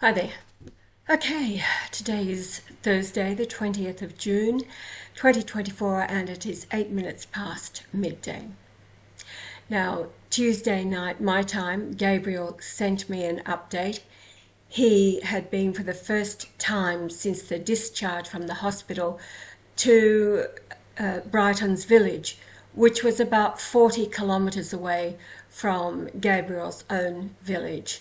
Hi there. Okay, today is Thursday, the 20th of June, 2024, and it is 8 minutes past midday. Now, Tuesday night, my time, Gabriel sent me an update. He had been for the first time since the discharge from the hospital to Brighton's village, which was about 40 kilometres away from Gabriel's own village.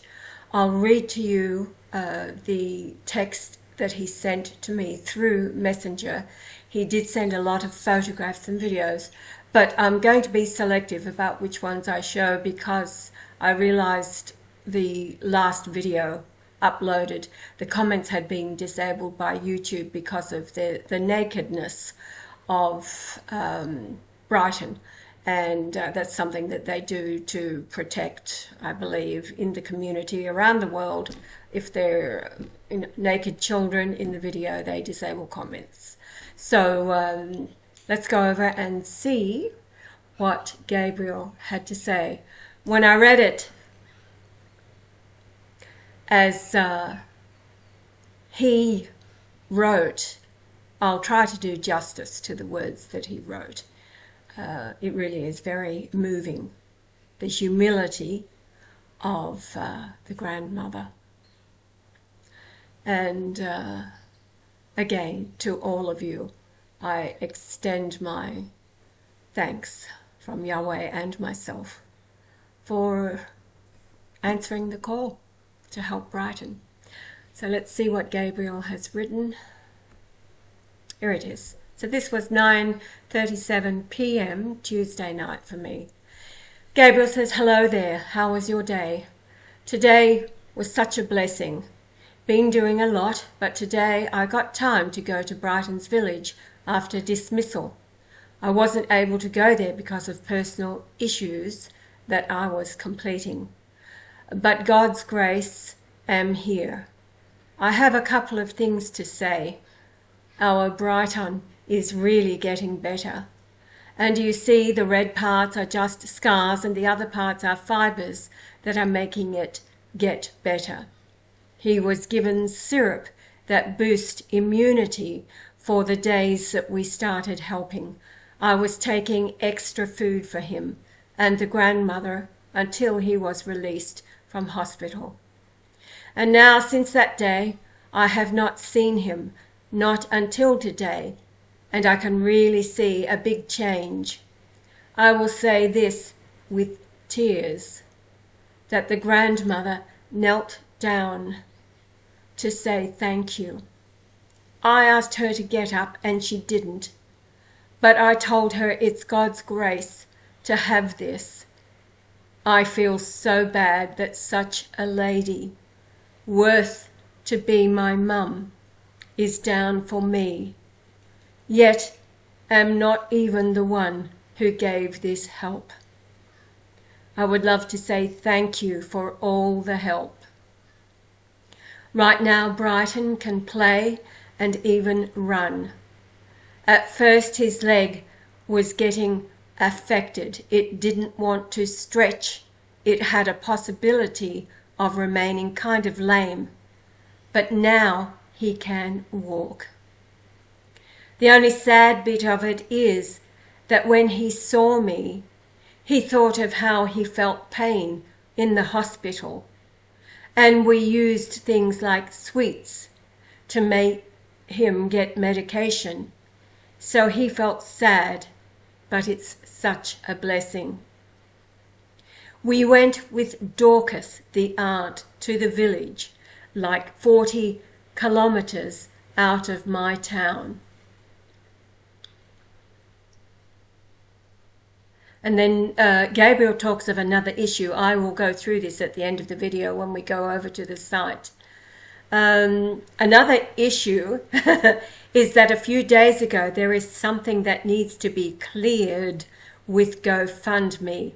I'll read to you the text that he sent to me through Messenger. He did send a lot of photographs and videos, but I'm going to be selective about which ones I show because I realized the last video uploaded, the comments had been disabled by YouTube because of the nakedness of Brighton. And that's something that they do to protect, I believe, in the community around the world. If they're naked children in the video, they disable comments. So let's go over and see what Gabriel had to say. When I read it, as he wrote, I'll try to do justice to the words that he wrote. It really is very moving, the humility of the grandmother. And again, to all of you, I extend my thanks from Yahweh and myself for answering the call to help Brighton. So let's see what Gabriel has written. Here it is. So this was 9:37 p.m. Tuesday night for me. Gabriel says, hello there, how was your day? Today was such a blessing. Been doing a lot, but today I got time to go to Brighton's village after dismissal. I wasn't able to go there because of personal issues that I was completing. But God's grace, am here. I have a couple of things to say. Our Brighton is really getting better. And you see the red parts are just scars and the other parts are fibres that are making it get better. He was given syrup that boosts immunity for the days that we started helping. I was taking extra food for him and the grandmother until he was released from hospital. And now since that day, I have not seen him, not until today, and I can really see a big change. I will say this with tears, that the grandmother knelt down to say thank you. I asked her to get up and she didn't, but I told her it's God's grace to have this. I feel so bad that such a lady, worth to be my mum, is down for me, yet am not even the one who gave this help. I would love to say thank you for all the help. Right now Brighton can play and even run. At first his leg was getting affected. It didn't want to stretch. It had a possibility of remaining kind of lame. But now he can walk. The only sad bit of it is that when he saw me, he thought of how he felt pain in the hospital. And we used things like sweets to make him get medication. So he felt sad, but it's such a blessing. We went with Dorcas, the aunt, to the village, like 40 kilometres out of my town. And then Gabriel talks of another issue. I will go through this at the end of the video when we go over to the site. Another issue is that a few days ago there is something that needs to be cleared with GoFundMe.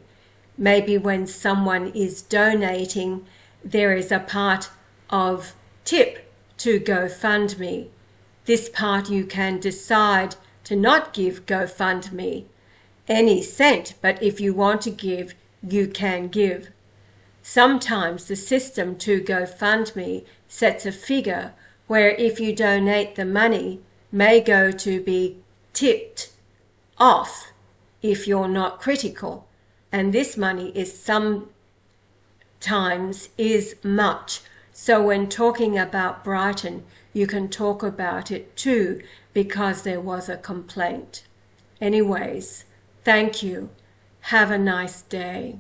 Maybe when someone is donating, there is a part of tip to GoFundMe. This part you can decide to not give GoFundMe any cent, but if you want to give, you can give. Sometimes the system to GoFundMe sets a figure where if you donate, the money may go to be tipped off if you're not critical. And this money is sometimes is much. So when talking about Brighton, you can talk about it too, because there was a complaint. Anyways, thank you. Have a nice day.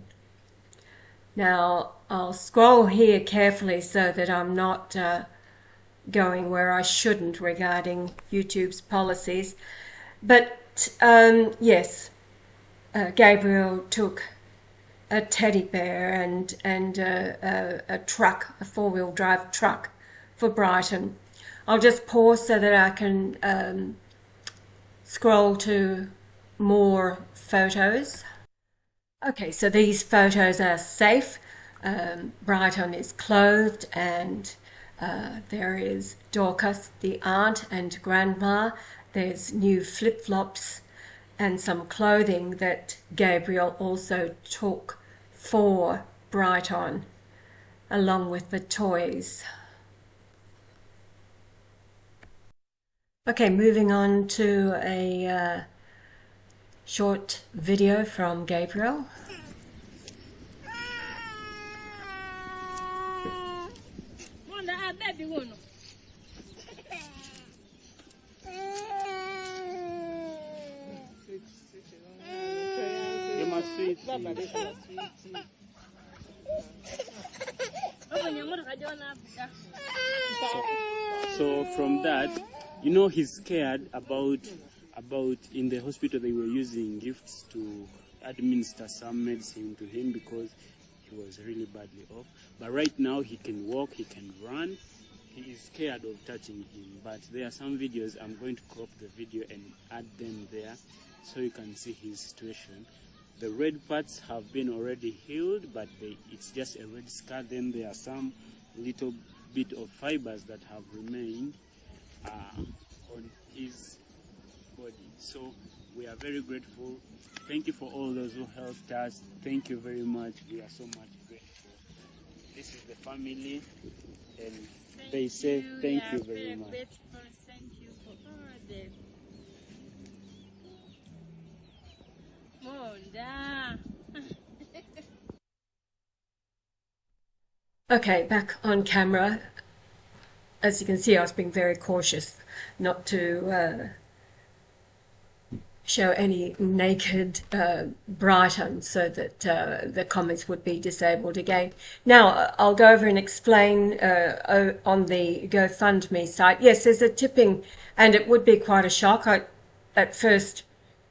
Now, I'll scroll here carefully so that I'm not going where I shouldn't regarding YouTube's policies. But yes, Gabriel took a teddy bear and a truck, a four-wheel drive truck for Brighton. I'll just pause so that I can scroll to more photos. Okay, so these photos are safe. Brighton is clothed, and there is Dorcas, the aunt and grandma. There's new flip-flops and some clothing that Gabriel also took for Brighton, along with the toys. Okay, moving on to a short video from Gabriel. So from that, you know, he's scared about in the hospital they were using gifts to administer some medicine to him because he was really badly off. But right now he can walk, he can run. He is scared of touching him. But there are some videos, I'm going to crop the video and add them there so you can see his situation. The red parts have been already healed, but it's just a red scar. Then there are some little bit of fibers that have remained on his body. So we are very grateful. Thank you for all those who helped us. Thank you very much. We are so much grateful. This is the family, and they say thank you very much. Thank you for all the Monda. Okay, back on camera. As you can see, I was being very cautious not to show any naked Brighton so that the comments would be disabled again. Now, I'll go over and explain on the GoFundMe site. Yes, there's a tipping, and it would be quite a shock. At first,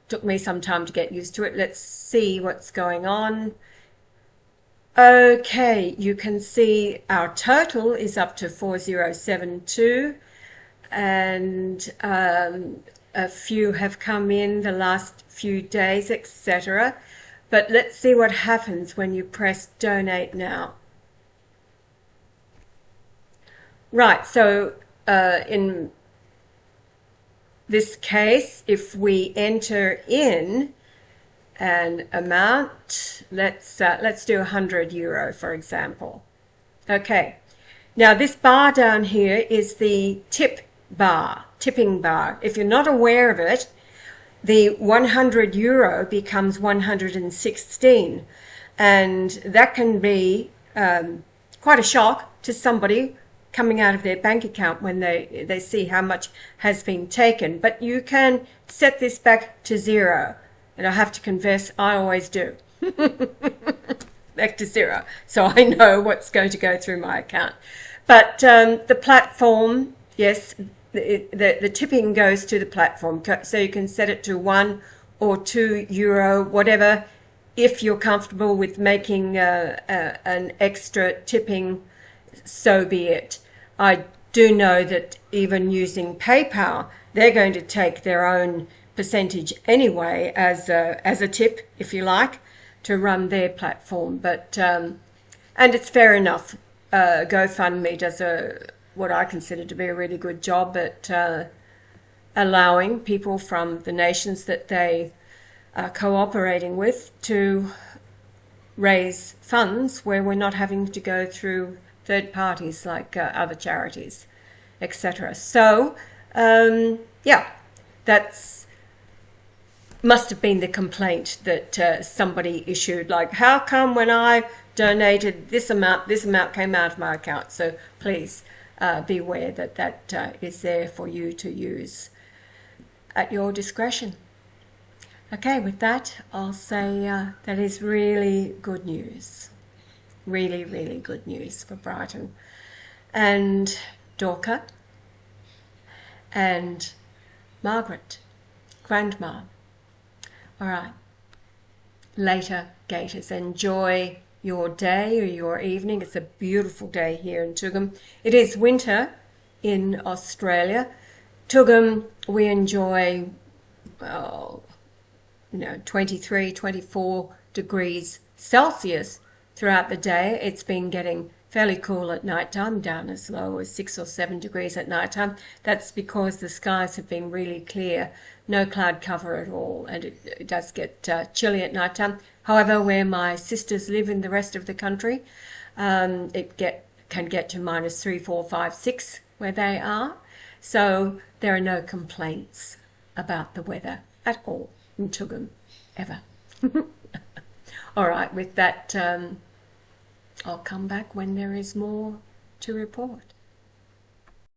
took me some time to get used to it. Let's see what's going on. Okay, you can see our total is up to 4072, and a few have come in the last few days, etc. But let's see what happens when you press donate now. Right, so in this case, if we enter in an amount, let's do €100, for example. Okay, now this bar down here is the tipping bar. If you're not aware of it, the €100 becomes 116, and that can be quite a shock to somebody coming out of their bank account when they see how much has been taken. But you can set this back to zero. And I have to confess, I always do. Back to zero. So I know what's going to go through my account. But the platform, yes, the tipping goes to the platform. So you can set it to €1 or €2, whatever, if you're comfortable with making an extra tipping, so be it. I do know that even using PayPal, they're going to take their own percentage anyway as a tip, if you like, to run their platform. But and it's fair enough. GoFundMe does what I consider to be a really good job at allowing people from the nations that they are cooperating with to raise funds where we're not having to go through third parties like other charities, etc. So, yeah, that's must have been the complaint that somebody issued, like, how come when I donated this amount came out of my account? So please be aware that that is there for you to use at your discretion. Okay, with that, I'll say that is really good news. Really, really good news for Brighton. And Dorca and Margaret, Grandma. All right. Later, Gators. Enjoy your day or your evening. It's a beautiful day here in Tugum. It is winter in Australia. Tugum, we enjoy, well, 23, 24 degrees Celsius throughout the day. It's been getting fairly cool at night time, down as low as 6 or 7 degrees at night time. That's because the skies have been really clear, no cloud cover at all, and it does get chilly at night time. However, where my sisters live in the rest of the country, it can get to -3, 4, 5, 6 where they are. So there are no complaints about the weather at all in Tugum, ever. All right, with that, I'll come back when there is more to report.